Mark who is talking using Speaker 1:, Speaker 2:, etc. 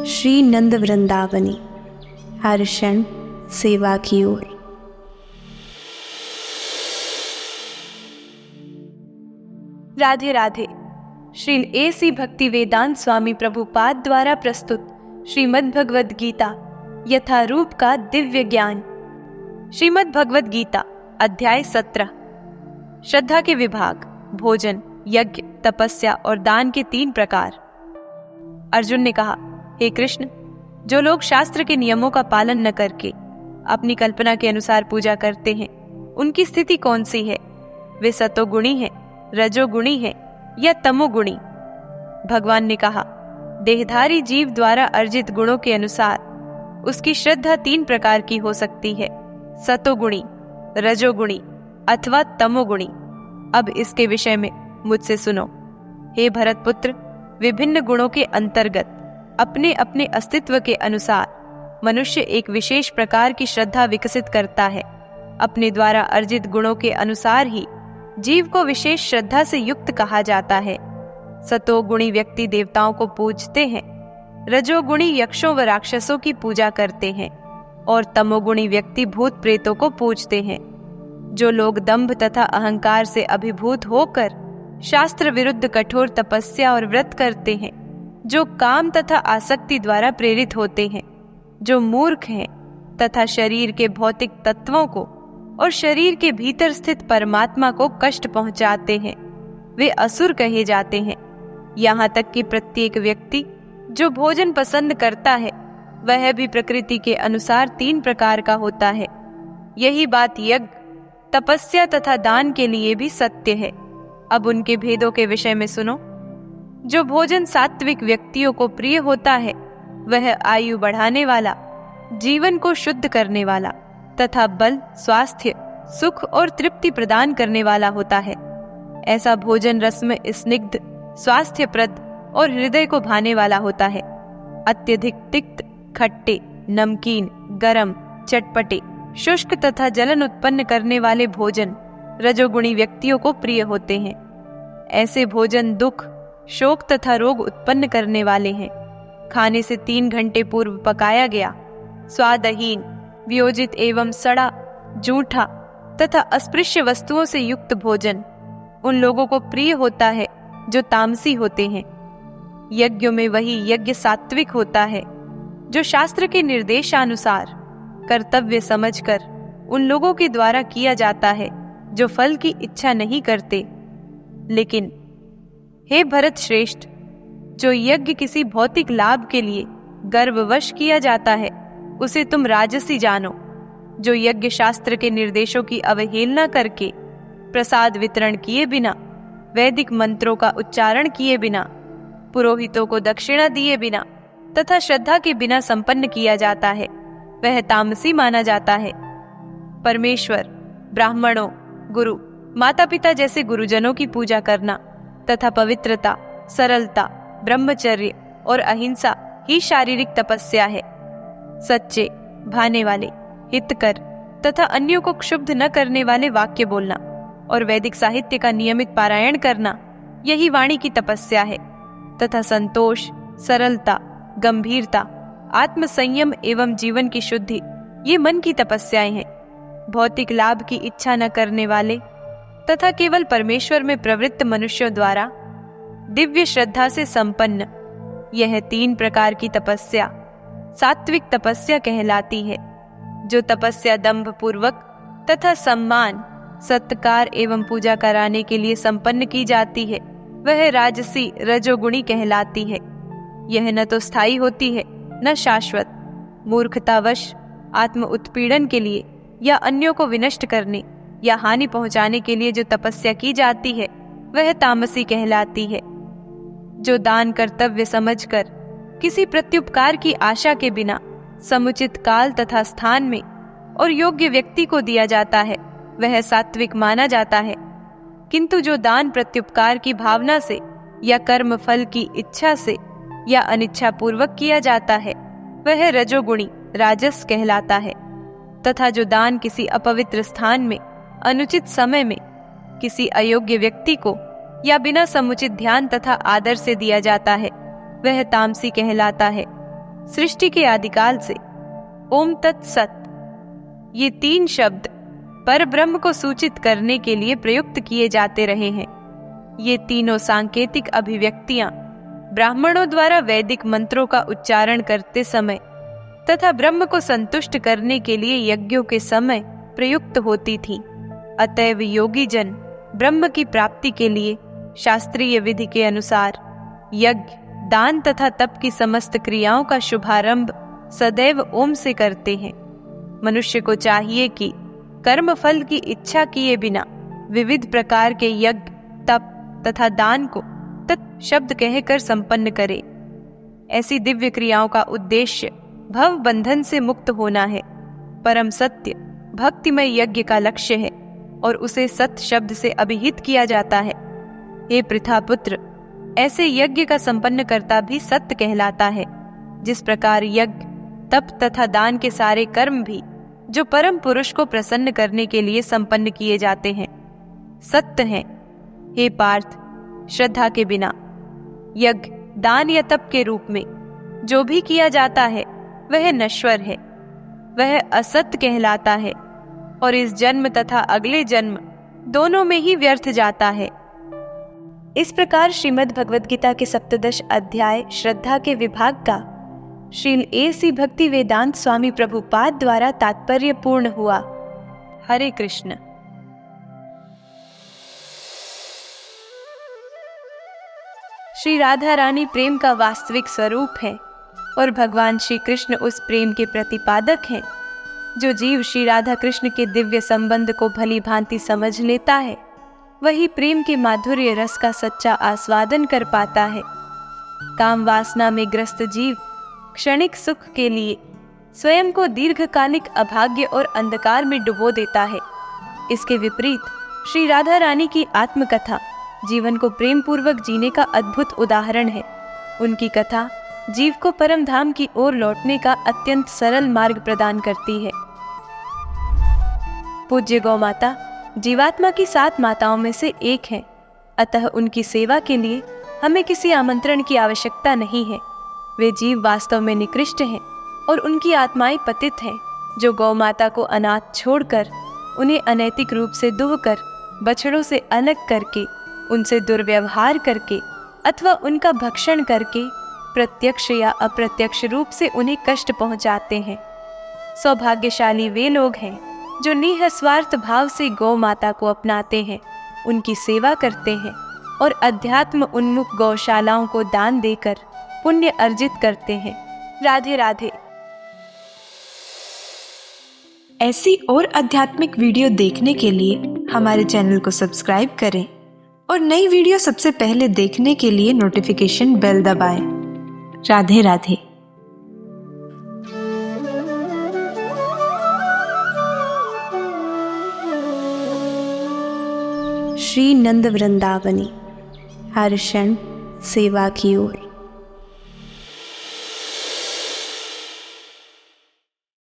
Speaker 1: श्री नंद वृंदावनी, हर क्षण सेवा की ओर।
Speaker 2: राधे राधे। श्री A.C. भक्ति वेदांत स्वामी प्रभुपाद द्वारा प्रस्तुत श्रीमद् भगवद गीता यथारूप का दिव्य ज्ञान। श्रीमद् भगवद गीता अध्याय 17। श्रद्धा के विभाग, भोजन, यज्ञ, तपस्या और दान के 3 प्रकार। अर्जुन ने कहा, हे कृष्ण, जो लोग शास्त्र के नियमों का पालन न करके अपनी कल्पना के अनुसार पूजा करते हैं, उनकी स्थिति कौन सी है? वे सतोगुणी हैं, रजोगुणी है या तमोगुणी? भगवान ने कहा, देहधारी जीव द्वारा अर्जित गुणों के अनुसार उसकी श्रद्धा 3 प्रकार की हो सकती है, सतोगुणी, रजोगुणी अथवा तमोगुणी। अब इसके विषय में मुझसे सुनो। हे भरतपुत्र, विभिन्न गुणों के अंतर्गत अपने अपने अस्तित्व के अनुसार मनुष्य एक विशेष प्रकार की श्रद्धा विकसित करता है। अपने द्वारा अर्जित गुणों के अनुसार ही जीव को विशेष श्रद्धा से युक्त कहा जाता है। सतोगुणी व्यक्ति देवताओं को पूजते हैं, रजोगुणी यक्षों व राक्षसों की पूजा करते हैं और तमोगुणी व्यक्ति भूत प्रेतों को पूजते हैं। जो लोग दंभ तथा अहंकार से अभिभूत होकर शास्त्र विरुद्ध कठोर तपस्या और व्रत करते हैं, जो काम तथा आसक्ति द्वारा प्रेरित होते हैं, जो मूर्ख हैं तथा शरीर के भौतिक तत्वों को और शरीर के भीतर स्थित परमात्मा को कष्ट पहुंचाते हैं, वे असुर कहे जाते हैं। यहाँ तक कि प्रत्येक व्यक्ति जो भोजन पसंद करता है, वह भी प्रकृति के अनुसार 3 प्रकार का होता है। यही बात यज्ञ, तपस्या तथा दान के लिए भी सत्य है। अब उनके भेदों के विषय में सुनो। जो भोजन सात्विक व्यक्तियों को प्रिय होता है, वह आयु बढ़ाने वाला, जीवन को शुद्ध करने वाला तथा बल, स्वास्थ्य, सुख और तृप्ति प्रदान करने वाला होता है। ऐसा भोजन रस में स्निग्ध, स्वास्थ्यप्रद और हृदय को भाने वाला होता है। अत्यधिक तिक्त, खट्टे, नमकीन, गरम, चटपटे, शुष्क तथा जलन उत्पन्न करने वाले भोजन रजोगुणी व्यक्तियों को प्रिय होते हैं। ऐसे भोजन दुख, शोक तथा रोग उत्पन्न करने वाले हैं। खाने से 3 घंटे पूर्व पकाया गया, स्वादहीन, वियोजित एवं सड़ा, जूठा तथा अस्पृश्य वस्तुओं से युक्त भोजन उन लोगों को प्रिय होता है जो तामसी होते हैं। यज्ञों में वही यज्ञ सात्विक होता है जो शास्त्र के निर्देशानुसार कर्तव्य समझकर उन लोगों के द्वारा किया जाता है जो फल की इच्छा नहीं करते। लेकिन हे भरत श्रेष्ठ, जो यज्ञ किसी भौतिक लाभ के लिए गर्ववश किया जाता है, उसे तुम राजसी जानो। जो यज्ञ शास्त्र के निर्देशों की अवहेलना करके, प्रसाद वितरण किए बिना, वैदिक मंत्रों का उच्चारण किए बिना, पुरोहितों को दक्षिणा दिए बिना तथा श्रद्धा के बिना संपन्न किया जाता है, वह तामसी माना जाता है। परमेश्वर, ब्राह्मणों, गुरु, माता पिता जैसे गुरुजनों की पूजा करना तथा पवित्रता, सरलता, ब्रह्मचर्य और अहिंसा ही शारीरिक तपस्या है। सच्चे, भाने वाले, हितकर तथा अन्यों को क्षुब्ध न करने वाले वाक्य बोलना और वैदिक साहित्य का नियमित पारायण करना, यही वाणी की तपस्या है। तथा संतोष, सरलता, गंभीरता, आत्मसंयम एवं जीवन की शुद्धि, ये मन की तपस्याएं हैं। भौतिक लाभ की इच्छा न करने वाले तथा केवल परमेश्वर में प्रवृत्त मनुष्यों द्वारा दिव्य श्रद्धा से संपन्न यह 3 प्रकार की तपस्या सात्विक तपस्या कहलाती है। जो तपस्या दंभ पूर्वक तथा सम्मान, सत्कार एवं पूजा कराने के लिए संपन्न की जाती है, वह राजसी, रजोगुणी कहलाती है। यह न तो स्थायी होती है न शाश्वत। मूर्खतावश आत्म उत्पीड़न के लिए या अन्यों को विनष्ट करने या हानि पहुंचाने के लिए जो तपस्या की जाती है, वह तामसी कहलाती है। जो दान कर्तव्य समझकर किसी प्रत्युपकार की आशा के बिना समुचित काल तथा स्थान में और योग्य व्यक्ति को दिया जाता है, वह सात्विक माना जाता है। किंतु जो दान प्रत्युपकार की भावना से या कर्म फल की इच्छा से या अनिच्छा पूर्वक किया जाता है, वह रजोगुणी, राजस कहलाता है। तथा जो दान किसी अपवित्र स्थान में, अनुचित समय में किसी अयोग्य व्यक्ति को या बिना समुचित ध्यान तथा आदर से दिया जाता है वह तामसी कहलाता है। सृष्टि के आदिकाल से ओम तत्सत ये 3 शब्द पर ब्रह्म को सूचित करने के लिए प्रयुक्त किए जाते रहे हैं। ये तीनों सांकेतिक अभिव्यक्तियां ब्राह्मणों द्वारा वैदिक मंत्रों का उच्चारण करते समय तथा ब्रह्म को संतुष्ट करने के लिए यज्ञों के समय प्रयुक्त होती थीं। अतएव योगी जन ब्रह्म की प्राप्ति के लिए शास्त्रीय विधि के अनुसार यज्ञ, दान तथा तप की समस्त क्रियाओं का शुभारंभ सदैव ओम से करते हैं। मनुष्य को चाहिए कि कर्म फल की इच्छा किए बिना विविध प्रकार के यज्ञ, तप तथा दान को तत् शब्द कहकर संपन्न करे। ऐसी दिव्य क्रियाओं का उद्देश्य भव बंधन से मुक्त होना है। परम सत्य भक्तिमय यज्ञ का लक्ष्य है और उसे सत शब्द से अभिहित किया जाता है। हे पृथापुत्र, ऐसे यज्ञ का संपन्न करता भी सत्य कहलाता है। जिस प्रकार यज्ञ, तप तथा दान के सारे कर्म भी जो परम पुरुष को प्रसन्न करने के लिए संपन्न किए जाते हैं सत्य हैं। हे पार्थ, श्रद्धा के बिना यज्ञ, दान या तप के रूप में जो भी किया जाता है वह नश्वर है, वह असत्य कहलाता है और इस जन्म तथा अगले जन्म दोनों में ही व्यर्थ जाता है। इस प्रकार श्रीमद् भगवद गीता के 17 अध्याय श्रद्धा के विभाग का श्रील A.C. भक्ति वेदांत स्वामी प्रभुपाद द्वारा तात्पर्य पूर्ण हुआ। हरे कृष्ण। श्री राधा रानी प्रेम का वास्तविक स्वरूप है और भगवान श्री कृष्ण उस प्रेम के प्रतिपादक हैं। जो जीव श्री राधा कृष्ण के दिव्य संबंध को भली भांति समझ लेता है वही प्रेम के माधुर्य रस का सच्चा आस्वादन कर पाता है। काम वासना में ग्रस्त जीव क्षणिक सुख के लिए स्वयं को दीर्घकालिक अभाग्य और अंधकार में डुबो देता है। इसके विपरीत श्री राधा रानी की आत्मकथा जीवन को प्रेम पूर्वक जीने का अद्भुत उदाहरण है। उनकी कथा जीव को परम धाम की ओर लौटने का अत्यंत सरल मार्ग प्रदान करती है। पूज्य गौ माता जीवात्मा की 7 माताओं में से एक है, अतः उनकी सेवा के लिए हमें किसी आमंत्रण की आवश्यकता नहीं है। वे जीव वास्तव में निकृष्ट हैं और उनकी आत्माएं पतित हैं, जो गौ माता को अनाथ छोड़कर, उन्हें अनैतिक रूप से दुहकर, बछड़ों से अलग करके, उनसे दुर्व्यवहार करके अथवा उनका भक्षण करके प्रत्यक्ष या अप्रत्यक्ष रूप से उन्हें कष्ट पहुंचाते हैं। सौभाग्यशाली वे लोग हैं जो निःस्वार्थ भाव से गौ माता को अपनाते हैं, उनकी सेवा करते हैं और अध्यात्म उन्मुख गौशालाओं को दान देकर पुण्य अर्जित करते हैं। राधे राधे।
Speaker 1: ऐसी और आध्यात्मिक वीडियो देखने के लिए हमारे चैनल को सब्सक्राइब करें और नई वीडियो सबसे पहले देखने के लिए नोटिफिकेशन बेल दबाएं। राधे राधे। श्री नंद वृंदावनी हर क्षण सेवा की ओर।